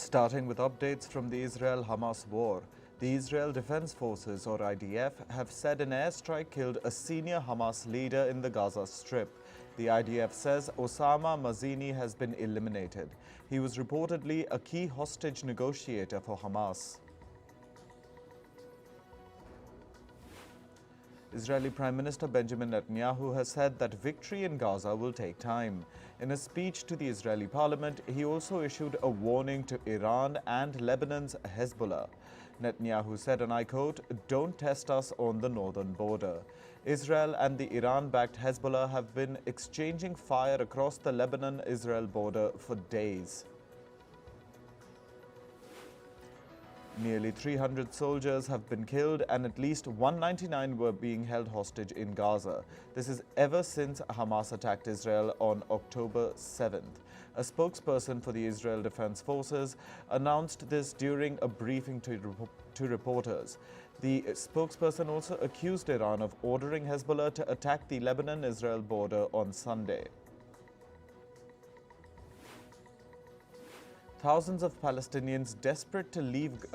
Starting with updates from the Israel-Hamas war, the Israel Defense Forces, or IDF, have said an airstrike killed a senior Hamas leader in the Gaza Strip. The IDF says Osama Mazini has been eliminated. He was reportedly a key hostage negotiator for Hamas. Israeli Prime Minister Benjamin Netanyahu has said that victory in Gaza will take time. In a speech to the Israeli parliament, he also issued a warning to Iran and Lebanon's Hezbollah. Netanyahu said, and I quote, "Don't test us on the northern border." Israel and the Iran-backed Hezbollah have been exchanging fire across the Lebanon-Israel border for days. Nearly 300 soldiers have been killed and at least 199 were being held hostage in Gaza. This is ever since Hamas attacked Israel on October 7th. A spokesperson for the Israel Defense Forces announced this during a briefing to reporters. The spokesperson also accused Iran of ordering Hezbollah to attack the Lebanon-Israel border on Sunday. Thousands of Palestinians desperate to leave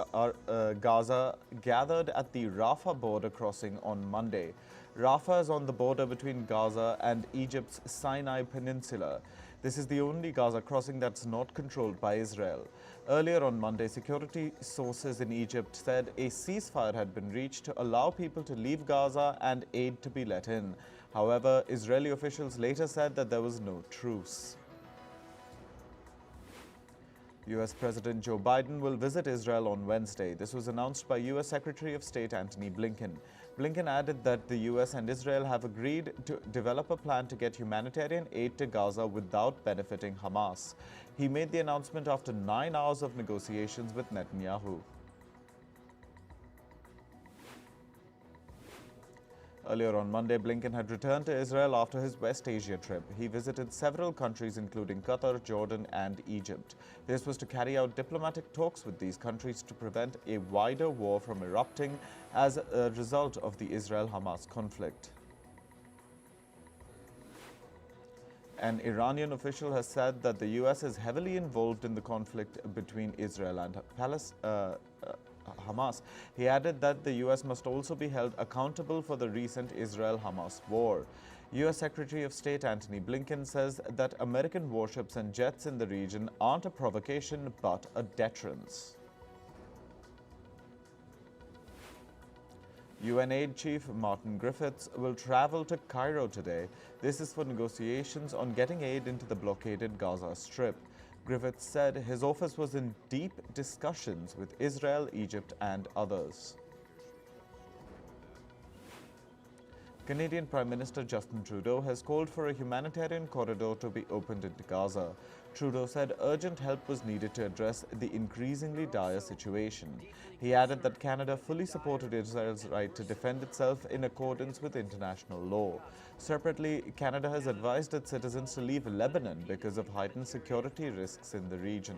Gaza gathered at the Rafah border crossing on Monday. Rafah is on the border between Gaza and Egypt's Sinai Peninsula. This is the only Gaza crossing that's not controlled by Israel. Earlier on Monday, security sources in Egypt said a ceasefire had been reached to allow people to leave Gaza and aid to be let in. However, Israeli officials later said that there was no truce. U.S. President Joe Biden will visit Israel on Wednesday. This was announced by U.S. Secretary of State Antony Blinken. Blinken added that the U.S. and Israel have agreed to develop a plan to get humanitarian aid to Gaza without benefiting Hamas. He made the announcement after 9 hours of negotiations with Netanyahu. Earlier on Monday, Blinken had returned to Israel after his West Asia trip. He visited several countries including Qatar, Jordan and Egypt. This was to carry out diplomatic talks with these countries to prevent a wider war from erupting as a result of the Israel-Hamas conflict. An Iranian official has said that the U.S. is heavily involved in the conflict between Israel and Hamas. He added that the U.S. must also be held accountable for the recent Israel-Hamas war. U.S. Secretary of State Antony Blinken says that American warships and jets in the region aren't a provocation but a deterrence. UN Aid Chief Martin Griffiths will travel to Cairo today. This is for negotiations on getting aid into the blockaded Gaza Strip. Griffiths said his office was in deep discussions with Israel, Egypt and others. Canadian Prime Minister Justin Trudeau has called for a humanitarian corridor to be opened into Gaza. Trudeau said urgent help was needed to address the increasingly dire situation. He added that Canada fully supported Israel's right to defend itself in accordance with international law. Separately, Canada has advised its citizens to leave Lebanon because of heightened security risks in the region.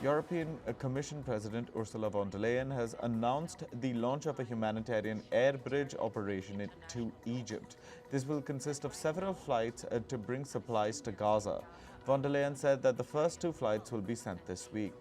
European Commission President Ursula von der Leyen has announced the launch of a humanitarian air bridge operation to Egypt. This will consist of several flights to bring supplies to Gaza. Von der Leyen said that the first 2 flights will be sent this week.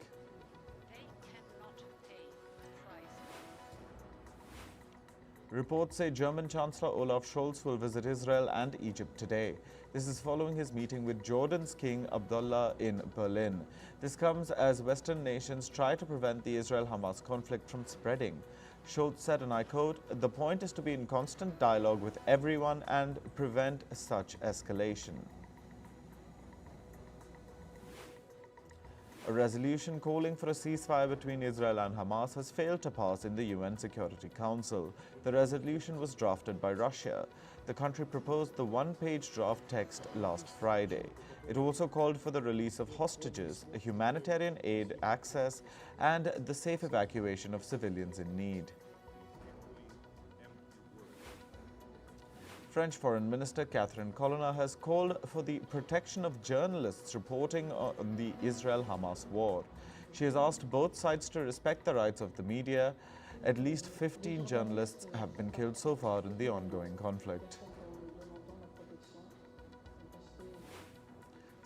Reports say German Chancellor Olaf Scholz will visit Israel and Egypt today. This is following his meeting with Jordan's King Abdullah in Berlin. This comes as Western nations try to prevent the Israel-Hamas conflict from spreading. Scholz said, and I quote, "The point is to be in constant dialogue with everyone and prevent such escalation." A resolution calling for a ceasefire between Israel and Hamas has failed to pass in the UN Security Council. The resolution was drafted by Russia. The country proposed the 1-page draft text last Friday. It also called for the release of hostages, humanitarian aid access, and the safe evacuation of civilians in need. French Foreign Minister Catherine Colonna has called for the protection of journalists reporting on the Israel-Hamas war. She has asked both sides to respect the rights of the media. At least 15 journalists have been killed so far in the ongoing conflict.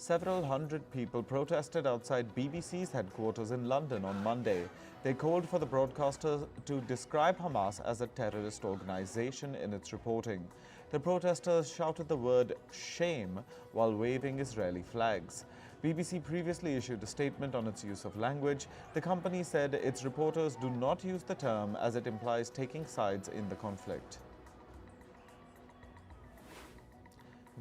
Several hundred people protested outside BBC's headquarters in London on Monday. They called for the broadcaster to describe Hamas as a terrorist organization in its reporting. The protesters shouted the word shame while waving Israeli flags. BBC previously issued a statement on its use of language. The company said its reporters do not use the term as it implies taking sides in the conflict.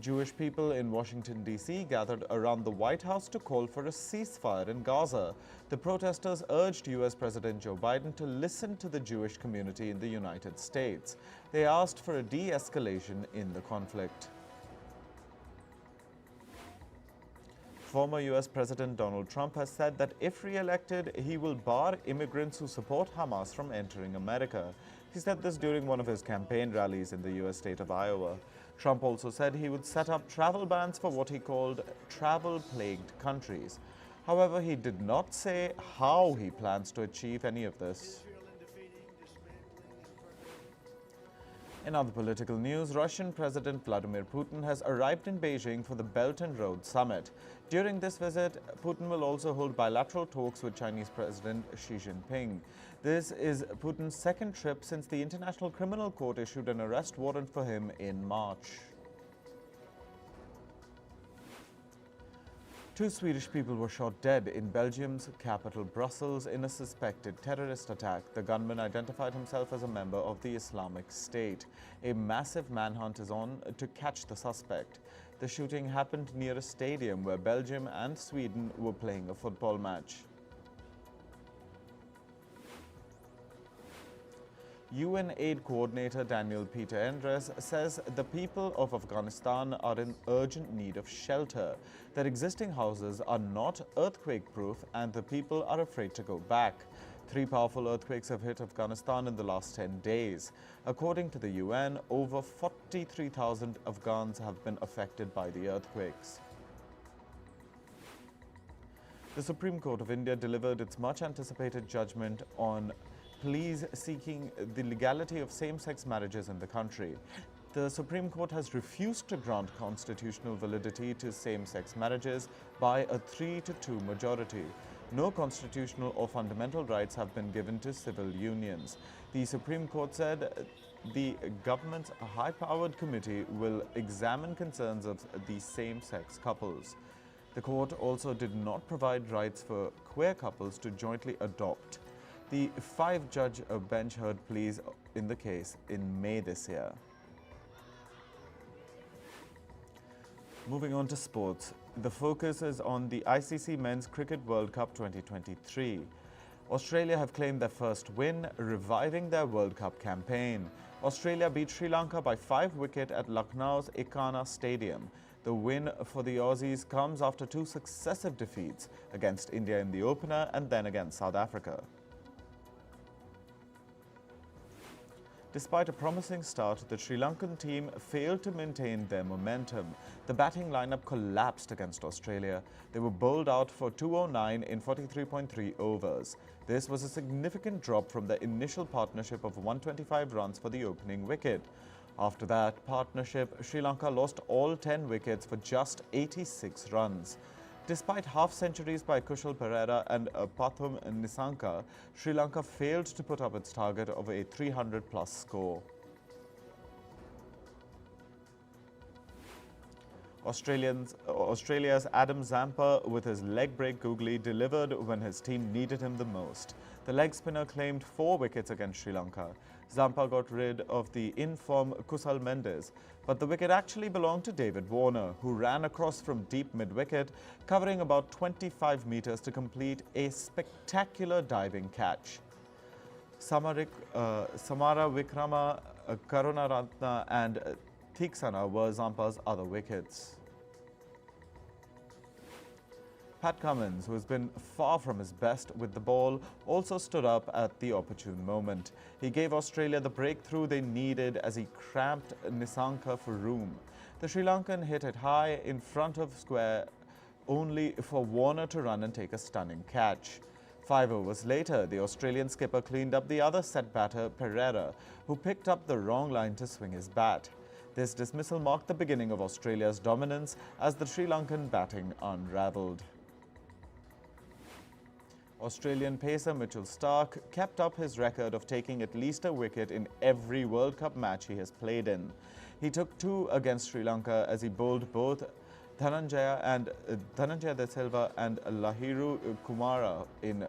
Jewish people in Washington, D.C. gathered around the White House to call for a ceasefire in Gaza. The protesters urged U.S. President Joe Biden to listen to the Jewish community in the United States. They asked for a de-escalation in the conflict. Former U.S. President Donald Trump has said that if re-elected, he will bar immigrants who support Hamas from entering America. He said this during one of his campaign rallies in the U.S. state of Iowa. Trump also said he would set up travel bans for what he called travel-plagued countries. However, he did not say how he plans to achieve any of this. In other political news, Russian President Vladimir Putin has arrived in Beijing for the Belt and Road Summit. During this visit, Putin will also hold bilateral talks with Chinese President Xi Jinping. This is Putin's second trip since the International Criminal Court issued an arrest warrant for him in March. Two Swedish people were shot dead in Belgium's capital, Brussels, in a suspected terrorist attack. The gunman identified himself as a member of the Islamic State. A massive manhunt is on to catch the suspect. The shooting happened near a stadium where Belgium and Sweden were playing a football match. UN aid coordinator Daniel Peter Endres says the people of Afghanistan are in urgent need of shelter. Their existing houses are not earthquake-proof and the people are afraid to go back. 3 powerful earthquakes have hit Afghanistan in the last 10 days. According to the UN, over 43,000 Afghans have been affected by the earthquakes. The Supreme Court of India delivered its much-anticipated judgment on pleas seeking the legality of same-sex marriages in the country. The Supreme Court has refused to grant constitutional validity to same-sex marriages by a 3-2 majority. No constitutional or fundamental rights have been given to civil unions. The Supreme Court said the government's high-powered committee will examine concerns of the same-sex couples. The court also did not provide rights for queer couples to jointly adopt. The 5-judge bench heard pleas in the case in May this year. Moving on to sports, the focus is on the ICC Men's Cricket World Cup 2023. Australia have claimed their first win, reviving their World Cup campaign. Australia beat Sri Lanka by 5 wickets at Lucknow's Ekana Stadium. The win for the Aussies comes after 2 successive defeats against India in the opener and then against South Africa. Despite a promising start, the Sri Lankan team failed to maintain their momentum. The batting lineup collapsed against Australia. They were bowled out for 209 in 43.3 overs. This was a significant drop from the initial partnership of 125 runs for the opening wicket. After that partnership, Sri Lanka lost all 10 wickets for just 86 runs. Despite half-centuries by Kushal Perera and Pathum Nissanka, Sri Lanka failed to put up its target of a 300-plus score. Australia's Adam Zampa, with his leg break googly, delivered when his team needed him the most. The leg spinner claimed 4 wickets against Sri Lanka. Zampa got rid of the in-form Kusal Mendes, but the wicket actually belonged to David Warner, who ran across from deep mid-wicket, covering about 25 metres to complete a spectacular diving catch. Samara Vikrama, Karunaratne and Theeksana were Zampa's other wickets. Pat Cummins, who has been far from his best with the ball, also stood up at the opportune moment. He gave Australia the breakthrough they needed as he cramped Nissanka for room. The Sri Lankan hit it high in front of square only for Warner to run and take a stunning catch. 5 overs later, the Australian skipper cleaned up the other set batter, Pereira, who picked up the wrong line to swing his bat. This dismissal marked the beginning of Australia's dominance as the Sri Lankan batting unravelled. Australian pacer Mitchell Starc kept up his record of taking at least a wicket in every World Cup match he has played in. He took 2 against Sri Lanka as he bowled both Dhananjaya De Silva and Lahiru Kumara in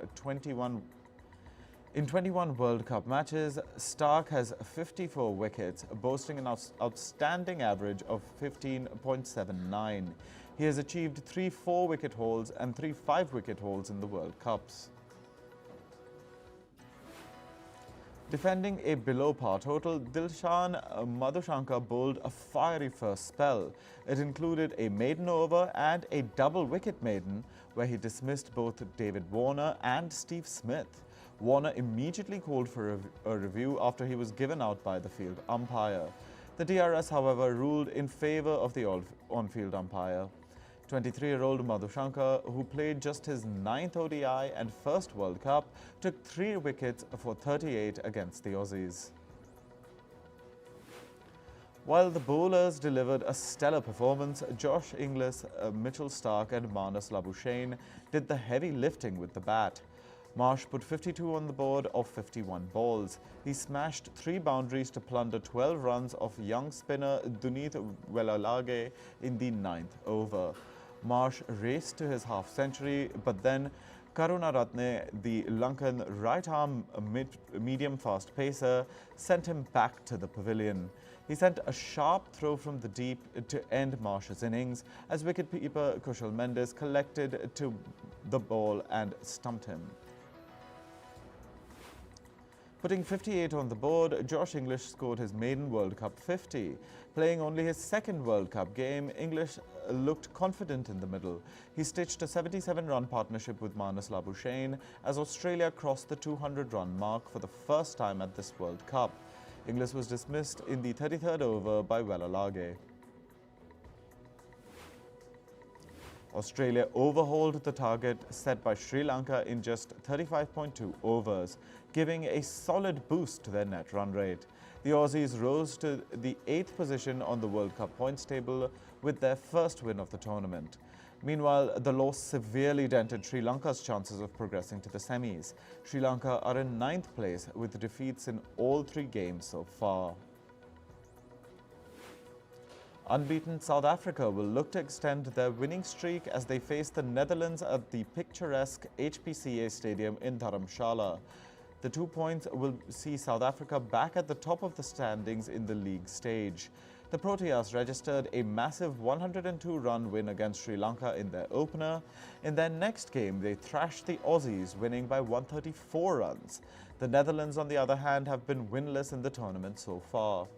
21 World Cup matches. Starc has 54 wickets, boasting an outstanding average of 15.79. He has achieved 3 4-wicket hauls and 3 5-wicket hauls in the World Cups. Defending a below-par total, Dilshan Madhushankar bowled a fiery first spell. It included a maiden over and a double-wicket maiden, where he dismissed both David Warner and Steve Smith. Warner immediately called for a review after he was given out by the field umpire. The DRS, however, ruled in favour of the on-field umpire. 23-year-old Madhushankar, who played just his 9th ODI and first World Cup, took 3 wickets for 38 against the Aussies. While the bowlers delivered a stellar performance, Josh Inglis, Mitchell Starc and Marnus Labuschagne did the heavy lifting with the bat. Marsh put 52 on the board of 51 balls. He smashed 3 boundaries to plunder 12 runs of young spinner Dunith Welalage in the 9th over. Marsh raced to his half-century, but then Karunaratne, the Lankan right-arm medium-fast pacer, sent him back to the pavilion. He sent a sharp throw from the deep to end Marsh's innings as wicketkeeper Kushal Mendes collected to the ball and stumped him. Putting 58 on the board, Josh Inglis scored his maiden World Cup 50. Playing only his 2nd World Cup game, Inglis looked confident in the middle. He stitched a 77-run partnership with Marnus Labuschagne as Australia crossed the 200-run mark for the first time at this World Cup. Inglis was dismissed in the 33rd over by Welalage. Australia overhauled the target set by Sri Lanka in just 35.2 overs, giving a solid boost to their net run rate. The Aussies rose to the 8th position on the World Cup points table with their first win of the tournament. Meanwhile, the loss severely dented Sri Lanka's chances of progressing to the semis. Sri Lanka are in 9th place with defeats in all 3 games so far. Unbeaten South Africa will look to extend their winning streak as they face the Netherlands at the picturesque HPCA Stadium in Dharamshala. The 2 points will see South Africa back at the top of the standings in the league stage. The Proteas registered a massive 102-run win against Sri Lanka in their opener. In their next game, they thrashed the Aussies, winning by 134 runs. The Netherlands, on the other hand, have been winless in the tournament so far.